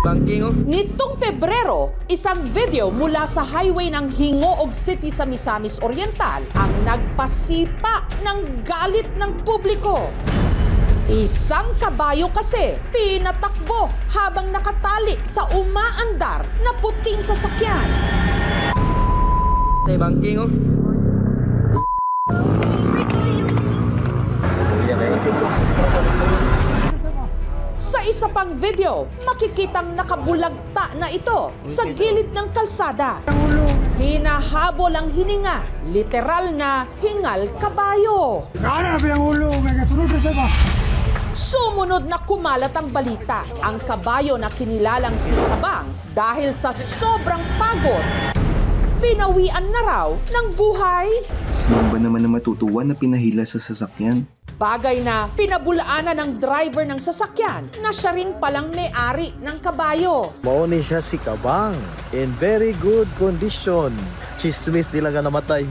Nitong Pebrero, isang video mula sa highway ng Hingoog City sa Misamis Oriental ang nagpasipa ng galit ng publiko. Isang kabayo kasi pinatakbo habang nakatali sa umaandar na puting sasakyan. Sa isa pang video, makikitang nakabulagta na ito sa gilid ng kalsada. Hinahabol ang hininga, literal na hingal kabayo. Sumunod na kumalat ang balita, ang kabayo na kinilalang si Kabang dahil sa sobrang pagod, pinawian na raw ng buhay. Sino ba naman na matutuwa na pinahila sa sasakyan? Bagay na pinabulaanan ng driver ng sasakyan na siya rin palang may-ari ng kabayo. Mauni siya si Kabang in very good condition. Chismis nila nga namatay.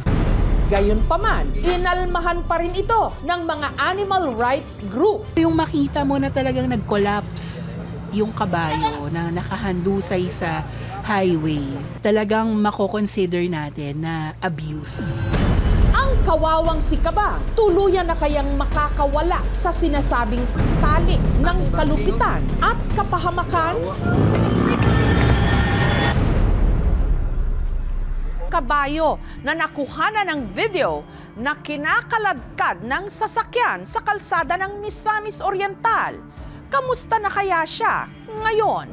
Gayunpaman, inalmahan pa rin ito ng mga animal rights group. Yung makita mo na talagang nag-collapse yung kabayo na nakahandusay sa highway, talagang mako-consider natin na abuse. Ang kawawang si Kabang, tuluyan na kayang makakawala sa sinasabing tali ng kalupitan at kapahamakan? Kabayo na nakuhanan ng video na kinakaladkad ng sasakyan sa kalsada ng Misamis Oriental. Kamusta na kaya siya ngayon?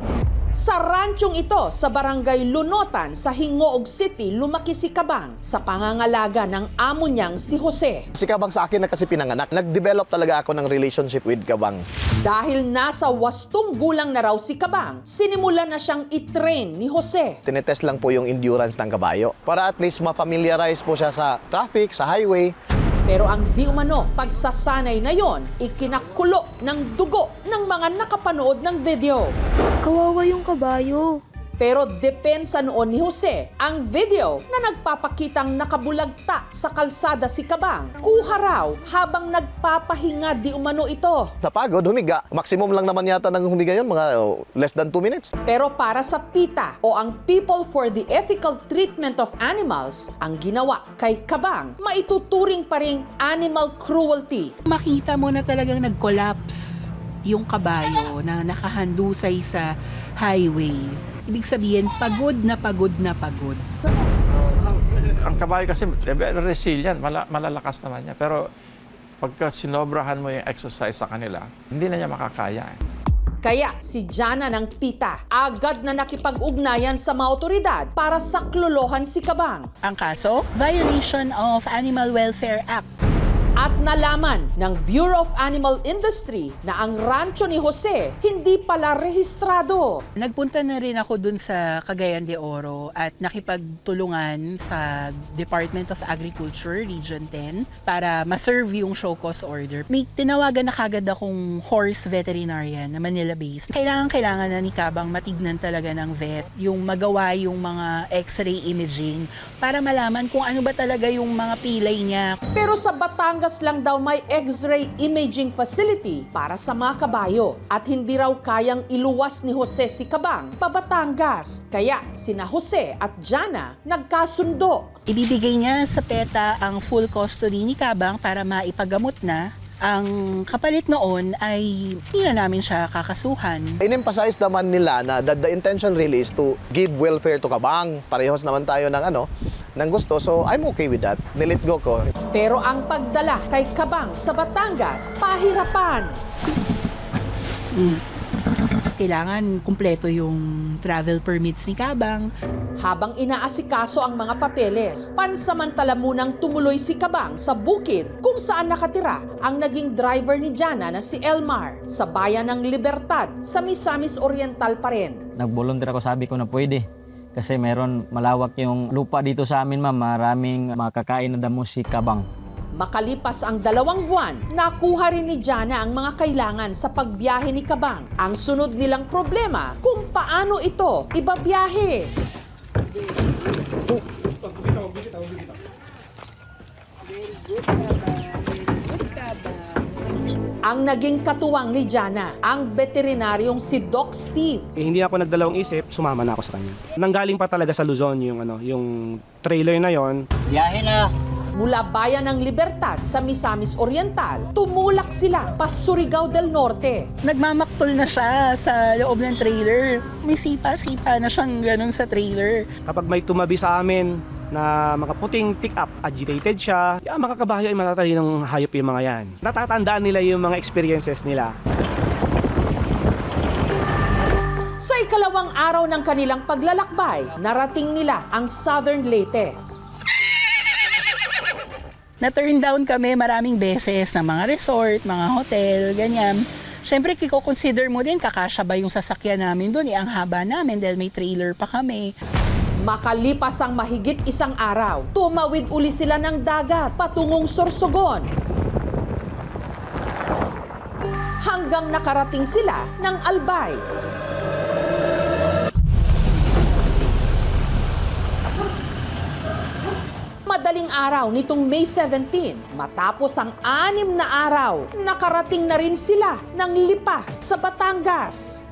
Sa ranchong ito sa barangay Lunotan sa Hingoog City, lumaki si Kabang sa pangangalaga ng amo niyang si Jose. Si Kabang sa akin na kasi pinanganak. Nag-develop talaga ako ng relationship with Kabang. Dahil nasa 8 gulang na raw si Kabang, sinimulan na siyang i-train ni Jose. Tinetest lang po yung endurance ng kabayo para at least ma-familiarize po siya sa traffic, sa highway. Pero ang di umano pagsasanay na yon, ikinakulo ng dugo ng mga nakapanood ng video. Kawawa yung kabayo. Pero depensa noon ni Jose, ang video na nagpapakitang nakabulagta sa kalsada si Kabang, kuha raw habang nagpapahinga di umano ito. Napagod, humiga. Maximum lang naman yata ng humiga yun, mga less than 2 minutes. Pero para sa PETA o ang People for the Ethical Treatment of Animals, ang ginawa kay Kabang, maituturing pa ring animal cruelty. Makita mo na talagang nag-collapse yung kabayo na nakahandusay sa highway. Ibig sabihin, pagod na pagod na pagod. Ang kabayo kasi very resilient, malalakas naman niya. Pero pagka sinobrahan mo yung exercise sa kanila, hindi na niya makakaya. Kaya si Jana ng PETA agad na nakipag-ugnayan sa mga otoridad para saklolohan si Kabang. Ang kaso, violation of Animal Welfare Act. At nalaman ng Bureau of Animal Industry na ang rancho ni Jose hindi pala rehistrado. Nagpunta na rin ako dun sa Cagayan de Oro at nakipagtulungan sa Department of Agriculture, Region 10, para ma-serve yung show cause order. May tinawagan na kagad akong horse veterinarian na Manila-based. Kailangan na ni Kabang matignan talaga ng vet, yung magawa yung mga x-ray imaging para malaman kung ano ba talaga yung mga pilay niya. Pero sa Batangas lang daw may X-ray imaging facility para sa mga kabayo at hindi raw kayang iluwas ni Jose si Kabang pa Batangas. Kaya sina Jose at Jana nagkasundo. Ibibigay niya sa PETA ang full custody ni Kabang para maipagamot na. Ang kapalit noon ay hindi na namin siya kakasuhan. In-emphasize naman nila na the intention really is to give welfare to Kabang. Parehas naman tayo ng gusto, so I'm okay with that. Nilit go ko. Pero ang pagdala kay Kabang sa Batangas, pahirapan. Kailangan kumpleto yung travel permits ni Kabang. Habang inaasikaso ang mga papeles, pansamantala munang tumuloy si Kabang sa bukid kung saan nakatira ang naging driver ni Jana na si Elmar sa bayan ng Libertad sa Misamis Oriental pa rin. Nag-volunteer ako, sabi ko na pwede. Kasi meron malawak yung lupa dito sa amin, ma'am. Maraming makakain na damo si Kabang. Makalipas ang 2 buwan, nakuha rin ni Jana ang mga kailangan sa pagbiyahe ni Kabang. Ang sunod nilang problema, kung paano ito ibabiyahe. Very good, Kabang. Good, Kabang. ang naging katuwang ni Jana, ang veterinaryong si Doc Steve. Hindi ako nagdalawang isip, sumama na ako sa kanya. Nanggaling pa talaga sa Luzon yung trailer na yon. Mula Bayan ng Libertad sa Misamis Oriental, tumulak sila pa Surigao del Norte. Nagmamaktol na siya sa loob ng trailer. May sipa-sipa na siyang ganun sa trailer. Kapag may tumabi sa amin na mga puting pick-up, agitated siya, mga kabayo ay matatalinong hayop yung mga yan. Natatandaan nila yung mga experiences nila. Sa ikalawang araw ng kanilang paglalakbay, narating nila ang Southern Leyte. Na-turn down kami maraming beses ng mga resort, mga hotel, ganyan. Siyempre, kiko-consider mo din, kakasya ba yung sasakyan namin doon? Ang haba namin dahil may trailer pa kami. Makalipas ang mahigit isang araw, tumawid uli sila ng dagat patungong Sorsogon. Hanggang nakarating sila ng Albay. Madaling araw nitong May 17, matapos ang 6 na araw, nakarating na rin sila ng Lipa sa Batangas.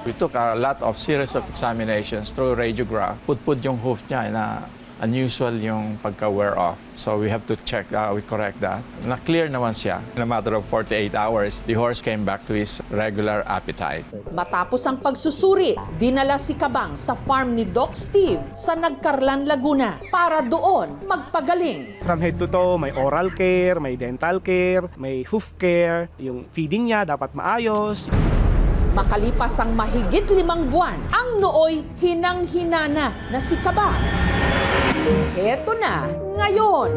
We took a lot of series of examinations through radiograph. Putpud yung hoof niya na unusual yung pagka-wear off. So we have to check, we correct that. Na-clear naman siya. In a matter of 48 hours, the horse came back to his regular appetite. Matapos ang pagsusuri, dinala si Kabang sa farm ni Doc Steve sa Nagcarlan, Laguna para doon magpagaling. From head to toe, may oral care, may dental care, may hoof care, yung feeding niya dapat maayos. Makalipas ang mahigit 5 buwan, ang nooy hinang-hinana na si Kabang. Heto na ngayon.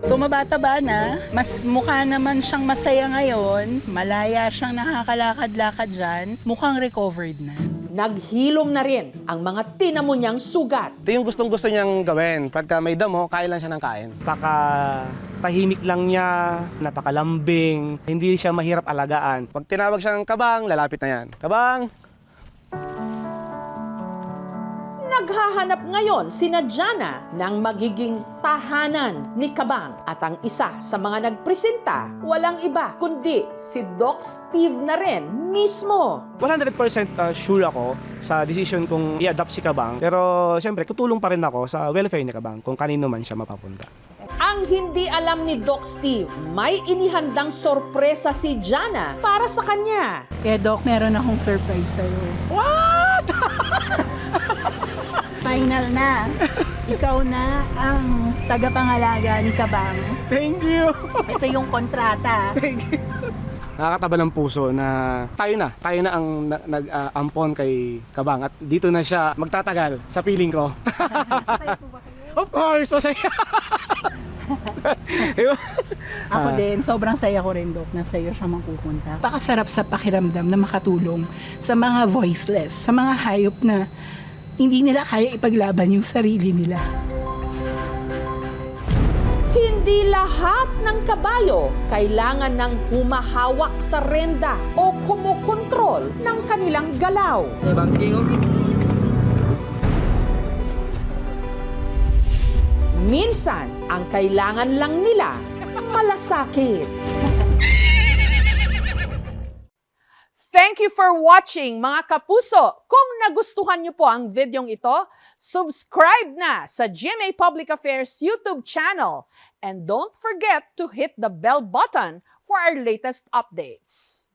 Tumabata-ba na, mas mukha naman siyang masaya ngayon, malaya siyang nakakalakad-lakad dyan, mukhang recovered na. Naghilom na rin ang mga tinamo niyang sugat. Ito yung gustong-gusto niyang gawin. Pagka may damo, kain lang siya ng kain. Tahimik lang niya, napakalambing, hindi siya mahirap alagaan. Pag tinawag siya ng Kabang, lalapit na yan. Kabang! Naghahanap ngayon sina Jana ng magiging tahanan ni Kabang. At ang isa sa mga nagpresenta, walang iba kundi si Doc Steve na rin mismo. 100% sure ako sa decision kung i-adopt si Kabang. Pero siyempre, tutulong pa rin ako sa welfare ni Kabang kung kanino man siya mapapunta. Ang hindi alam ni Doc Steve, may inihandang sorpresa si Jana para sa kanya. Kaya Doc, meron akong surprise sa'yo. What? Final na. Ikaw na ang tagapangalaga ni Kabang. Thank you! Ito yung kontrata. Nakakataba ng puso na tayo na ang nag-ampon kay Kabang at dito na siya magtatagal sa piling ko. Of course, masaya! Ako din, sobrang saya ko rin, Doc, na sa'yo siya mapupunta. Pakasarap sa pakiramdam na makatulong sa mga voiceless, sa mga hayop na hindi nila kaya ipaglaban yung sarili nila. Hindi lahat ng kabayo kailangan ng humahawak sa renda o kumukontrol ng kanilang galaw. Minsan, ang kailangan lang nila malasakit. Thank you for watching, mga kapuso. Kung nagustuhan niyo po ang videong ito, subscribe na sa GMA Public Affairs YouTube channel. And don't forget to hit the bell button for our latest updates.